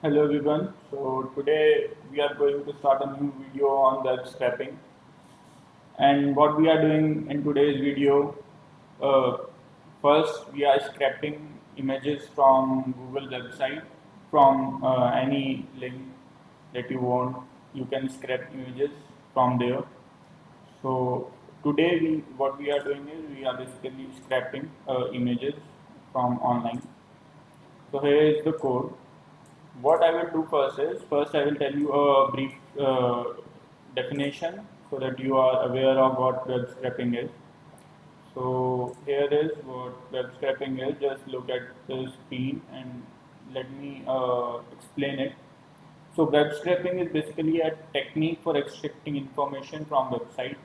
Hello everyone. So today we are going to start a new video on web scraping. And what we are doing in today's video, uh, first we are scraping images from Google website from any link that you want. You can scrap images from there. So today what we are doing is we are basically scraping images from online. So here is the code. What I will do first is, first I will tell you a brief definition so that you are aware of what web scraping is. So here is what web scraping is. Just look at the screen and let me explain it. So web scraping is basically a technique for extracting information from website,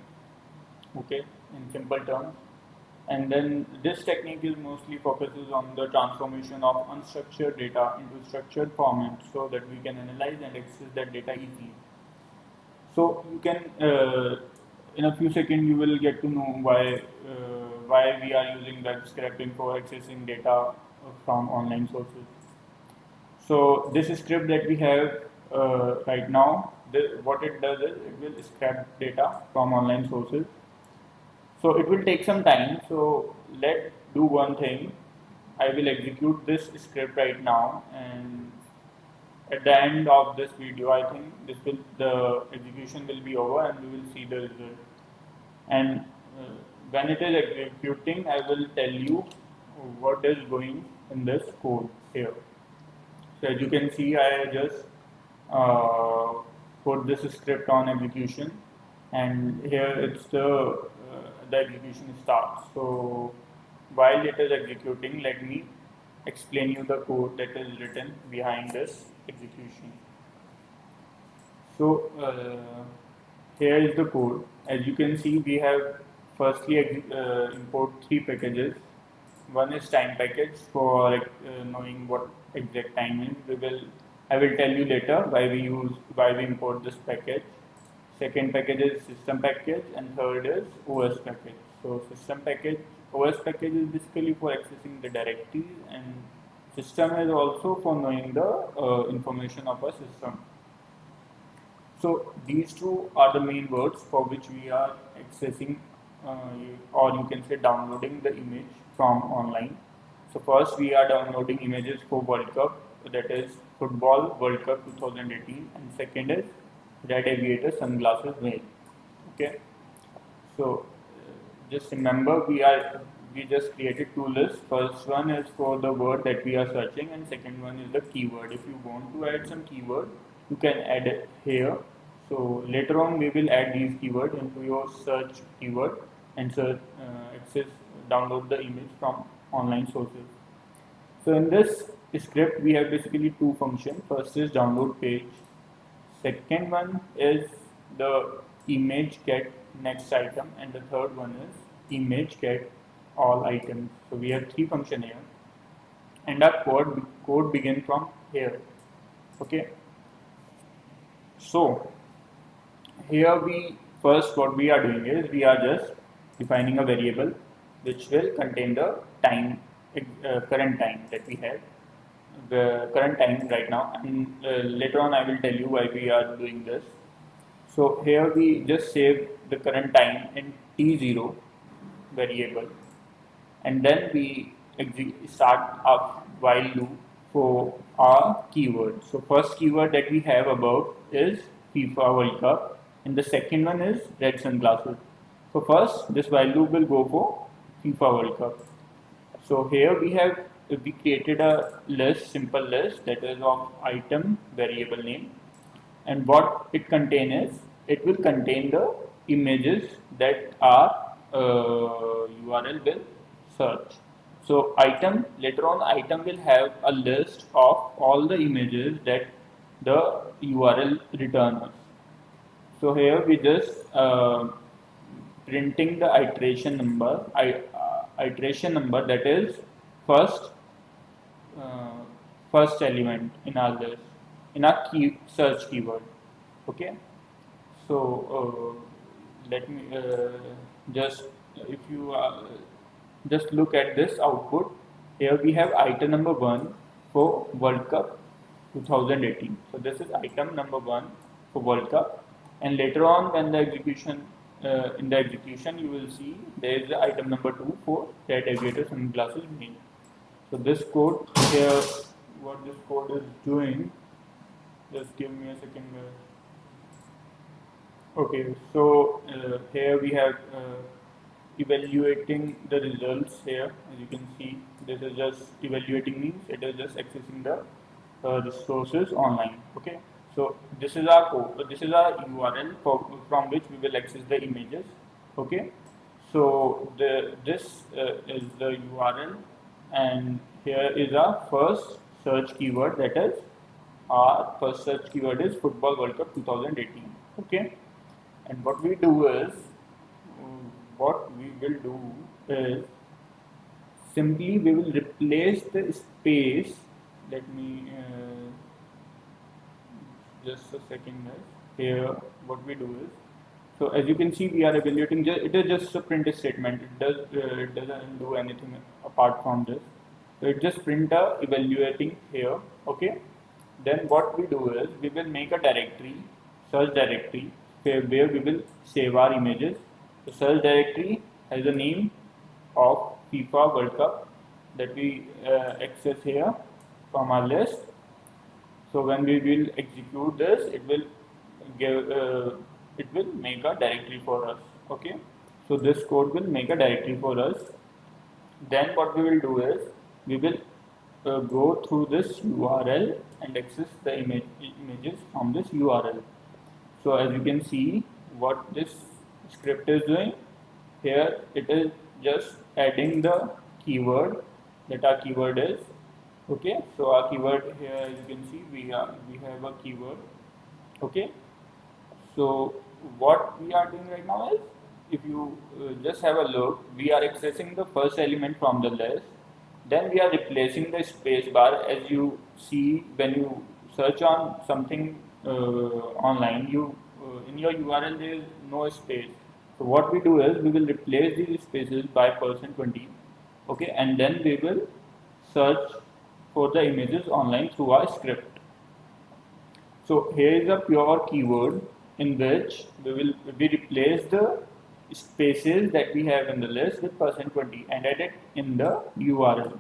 okay, in simple terms. And then this technique is mostly focuses on the transformation of unstructured data into structured format so that we can analyze and access that data easily. So you can, in a few seconds, you will get to know why we are using web scraping for accessing data from online sources. So this script that we have right now, what it does is it will scrap data from online sources. So it will take some time. So let's do one thing. I will execute this script right now, and at the end of this video, I think the execution will be over, and we will see the result. And when it is executing, I will tell you what is going in this code here. So as you can see, I just uh, put this script on execution, and here it's the execution starts. So while it is executing, let me explain you the code that is written behind this execution. So here is the code. As you can see, we have firstly import three packages. One is time package for knowing what exact time is. I will tell you later why we import this package. Second package is system package, and third is OS package. So system package, OS package is basically for accessing the directories, and system is also for knowing the information of a system. So these two are the main words for which we are accessing or you can say downloading the image from online. So first we are downloading images for World Cup, that is Football World Cup 2018, and second is Red Aviator Sunglasses Mail. Okay. So just remember we just created two lists. First one is for the word that we are searching, and second one is the keyword. If you want to add some keyword, you can add it here. So later on we will add these keywords into your search keyword and search access download the image from online sources. So in this script we have basically two functions. First is download page. Second one is the image get next item, and the third one is image get all items. So we have three functions here, and our code begin from here. Okay. So here we first what we are doing is we are just defining a variable which will contain the time current time that we have the current time right now, and later on I will tell you why we are doing this. So here we just save the current time in t0 variable, and then we start a while loop for our keyword. So first keyword that we have above is FIFA World Cup, and the second one is red sunglasses. So first this while loop will go for FIFA World Cup. So here we created a list, simple list that is of item variable name, and what it contain is it will contain the images that our URL will search. So item later on item will have a list of all the images that the URL returns. So here we just printing the iteration number that is first uh, first element in our list in our key search keyword. Okay. So let me just if you just look at this output. Here we have item number one for World Cup, 2018. So this is item number 1 for World Cup, and later on when the execution in the execution you will see there is the item number 2 for Red Aviator sunglasses male. So this code here, what this code is doing, just give me a second guys. Okay, so here we have evaluating the results here. As you can see, this is just evaluating means it is just accessing the resources online. Okay, so this is our code. This is our URL from which we will access the images. Okay, so this is the URL, and here is our first search keyword. That is our first search keyword is Football World Cup 2018. Okay, and what we will do is simply we will replace the space. Let me just a second guys. Here what we do is, so as you can see we are evaluating, it is just a print statement. It doesn't do anything apart from this. So it just print a evaluating here. Okay, then what we do is we will make a directory, search directory, where we will save our images. The search directory has the name of FIFA World Cup that we access here from our list. So when we will execute this, it will make a directory for us. Okay, so this code will make a directory for us. Then what we will do is we will go through this URL and access the images from this URL. So as you can see what this script is doing, here it is just adding the keyword that our keyword is. Okay, so our keyword here, as you can see, we have a keyword. Okay, so what we are doing right now is, if you just have a look, we are accessing the first element from the list. Then we are replacing the space bar. As you see, when you search on something online, you in your URL there is no space. So what we do is we will replace these spaces by %20. Okay, and then we will search for the images online through our script. So here is a pure keyword in which we replace the spaces that we have in the list with %20 and add it in the URL.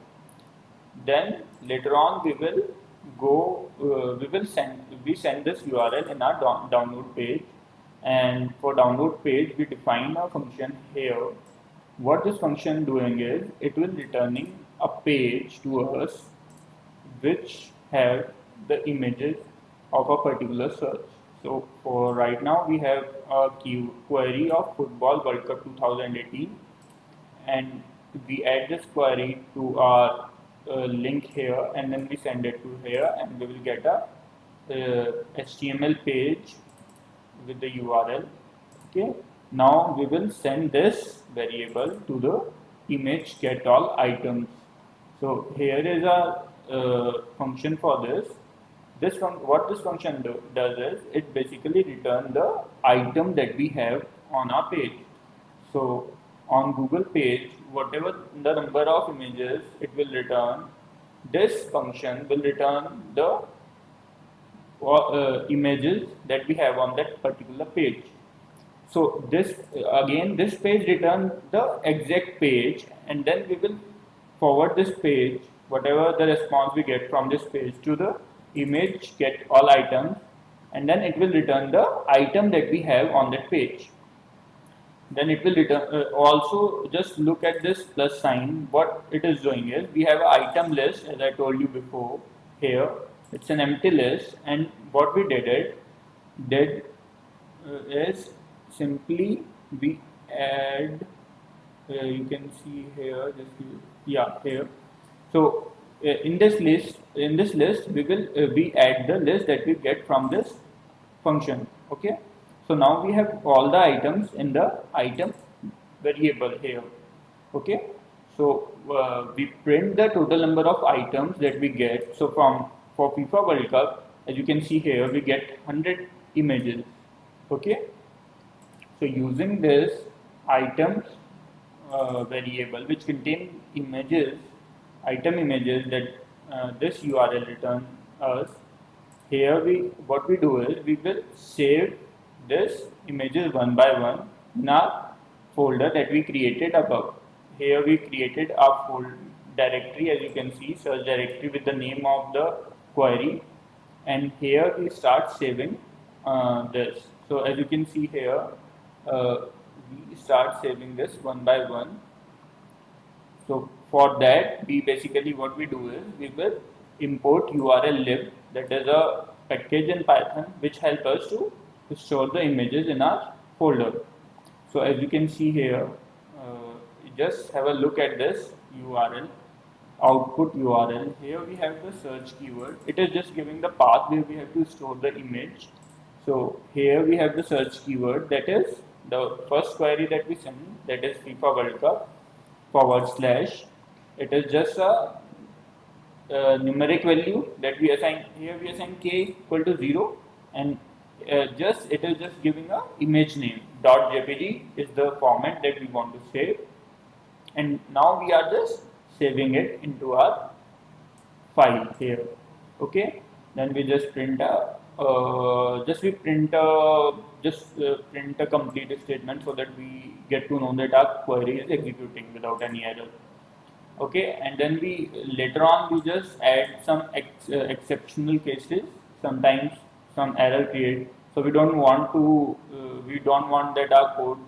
Then later on we will go we send this URL in our download page, and for download page we define a function here. What this function doing is it will returning a page to us which have the images of a particular search. So for right now we have a query of Football World Cup 2018, and we add this query to our link here, and then we send it to here, and we will get a HTML page with the URL. Okay, now we will send this variable to the image get all items. So here is a function for this. What this function does is it basically return the item that we have on our page. So on Google page, whatever the number of images it will return, this function will return the images that we have on that particular page. So this page returns the exact page, and then we will forward this page, whatever the response we get from this page, to the image get all items, and then it will return the item that we have on that page. Then it will return also, just look at this plus sign. What it is doing is we have an item list, as I told you before. Here it's an empty list, and what we did is simply we add you can see here here. So in this list we add the list that we get from this function. Okay, so now we have all the items in the item variable here. Okay, so we print the total number of items that we get. So for FIFA World Cup, as you can see here, we get 100 images. Okay, so using this items variable which contain item images that this URL returns us, here what we do is we will save this images one by one in our folder that we created above. Here we created our folder directory, as you can see, search directory with the name of the query, and here we start saving this. So as you can see here, uh, we start saving this one by one. So for that, we basically what we do is we will import URL lib, that is a package in Python which help us to store the images in our folder. So as you can see here, just have a look at this URL, output URL. Here we have the search keyword. It is just giving the path where we have to store the image. So here we have the search keyword, that is the first query that we send, that is FIFA World Cup / it is just a numeric value that we assign. Here we assign k equal to 0, and just it is just giving a image name. .jpg is the format that we want to save, and now we are just saving it into our file here. Okay, then we just print a print a complete statement so that we get to know that our query is executing without any error. Okay, and then we later on we just add some exceptional cases. Sometimes some error create, so we don't want that our code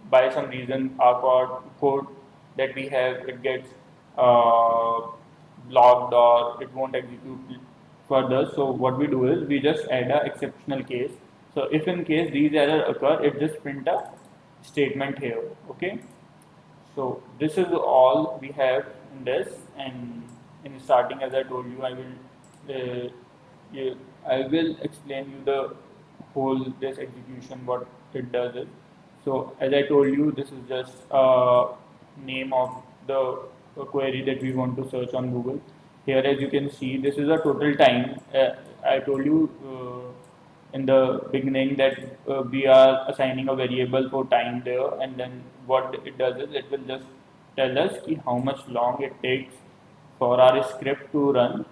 by some reason our code that we have, it gets uh, blocked or it won't execute further. So what we do is we just add a exceptional case. So if in case these error occur, it just print a statement here. Okay, so this is all we have in this, and in starting, as I told you, I will explain you the whole this execution what it does is. So as I told you, this is just name of the query that we want to search on Google. Here, as you can see, this is a total time. I told you in the beginning that we are assigning a variable for time there, and then what it does is it will just tell us how much long it takes for our script to run.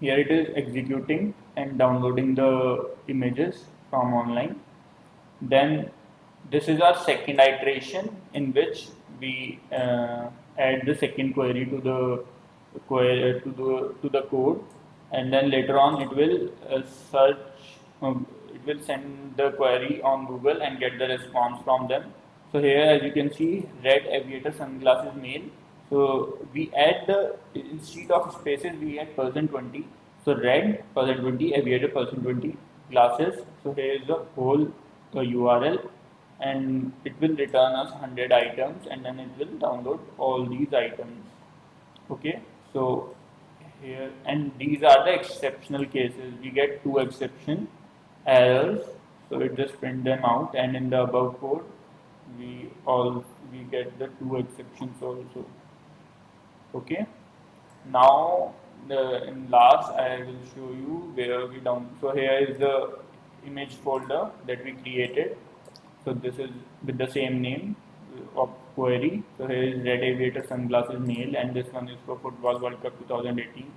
Here it is executing and downloading the images from online. Then this is our second iteration in which we add the second query to the code, and then later on it will it will send the query on Google and get the response from them. So here, as you can see, red aviator sunglasses male. So we add the, instead of spaces we add %20. So red %20 aviator %20 glasses. So here is the whole URL, and it will return us 100 items, and then it will download all these items. Okay, so here, and these are the exceptional cases. We get 2 exception errors, so it just print them out, and in the above code we get the 2 exceptions also. Okay, now in last I will show you where we down. So here is the image folder that we created. So this is with the same name of query. So here is red aviator sunglasses male, and this one is for Football World Cup 2018.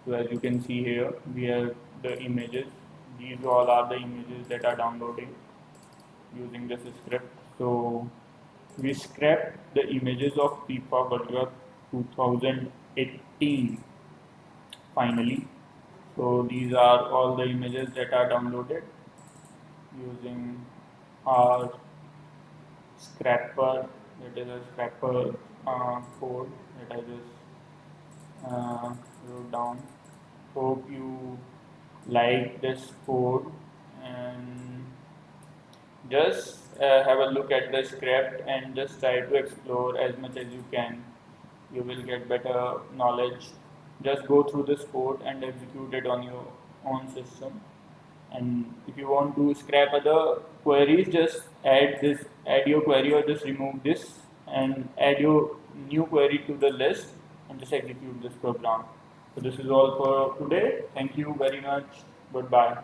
So as you can see here, we have the images. These all are the images that are downloading using this script. So we scrapped the images of FIFA World Cup 2018 finally. So these are all the images that are downloaded using our scrapper, that is a scrapper code that I just wrote down. Hope you like this code, and just have a look at the script and just try to explore as much as you can. You will get better knowledge. Just go through this code and execute it on your own system. And if you want to scrap other queries, just add your query, or just remove this and add your new query to the list and just execute this program. So this is all for today. Thank you very much. Goodbye.